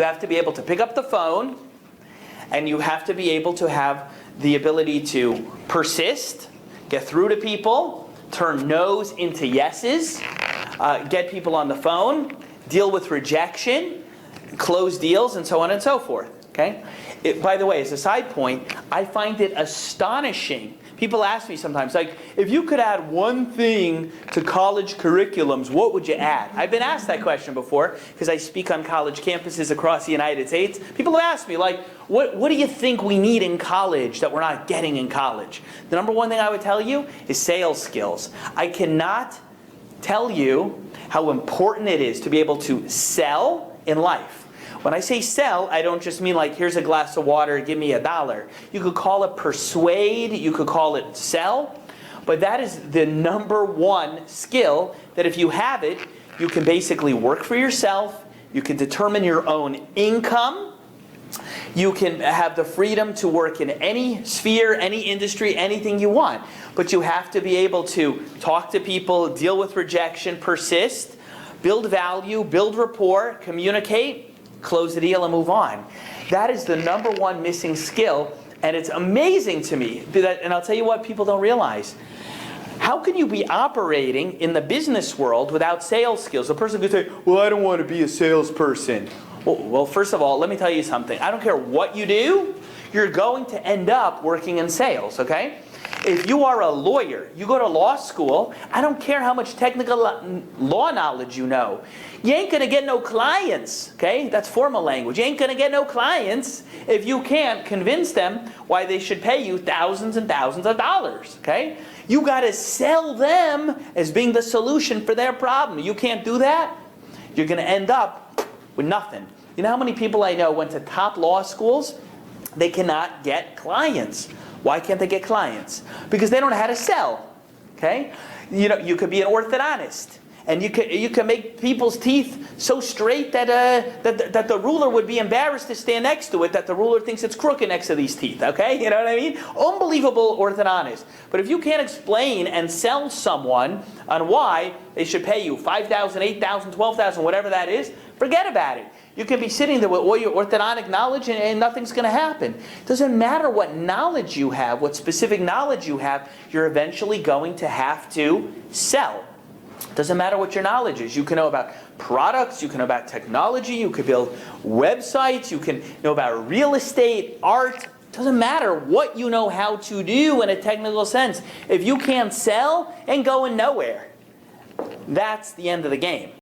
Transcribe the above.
You have to be able to pick up the phone, and you have to be able to have the ability to persist, get through to people, turn no's into yeses, get people on the phone, deal with rejection, close deals, and so on and so forth. Okay? By the way, as a side point, I find it astonishing. People ask me sometimes, like, if you could add one thing to college curriculums, what would you add? I've been asked that question before, because I speak on college campuses across the United States. People have asked me, like, what do you think we need in college that we're not getting in college? The number one thing I would tell you is sales skills. I cannot tell you how important it is to be able to sell in life. When I say sell, I don't just mean like, here's a glass of water, give me $1. You could call it persuade, you could call it sell, but that is the number one skill that if you have it, you can basically work for yourself, you can determine your own income, you can have the freedom to work in any sphere, any industry, anything you want. But you have to be able to talk to people, deal with rejection, persist, build value, build rapport, communicate, close the deal, and move on. That is the number one missing skill, and it's amazing to me. And I'll tell you what people don't realize. How can you be operating in the business world without sales skills? A person could say, well, I don't want to be a salesperson. Well, first of all, let me tell you something. I don't care what you do, you're going to end up working in sales, okay? If you are a lawyer, you go to law school, I don't care how much technical law knowledge you know. You ain't going to get no clients, okay? That's formal language. You ain't going to get no clients if you can't convince them why they should pay you thousands and thousands of dollars, okay? You got to sell them as being the solution for their problem. You can't do that, you're going to end up with nothing. You know how many people I know went to top law schools? They cannot get clients. Why can't they get clients? Because they don't know how to sell. Okay? You know, you could be an orthodontist, and you can make people's teeth so straight that that the ruler would be embarrassed to stand next to it. That the ruler thinks it's crooked next to these teeth. Okay? You know what I mean? Unbelievable orthodontist. But if you can't explain and sell someone on why they should pay you $5,000, $8,000, $12,000, whatever that is, forget about it. You can be sitting there with all your orthodontic knowledge and nothing's going to happen. It doesn't matter what knowledge you have, what specific knowledge you have, you're eventually going to have to sell. It doesn't matter what your knowledge is. You can know about products, you can know about technology, you can build websites, you can know about real estate, art. It doesn't matter what you know how to do in a technical sense. If you can't sell, ain't going nowhere. That's the end of the game.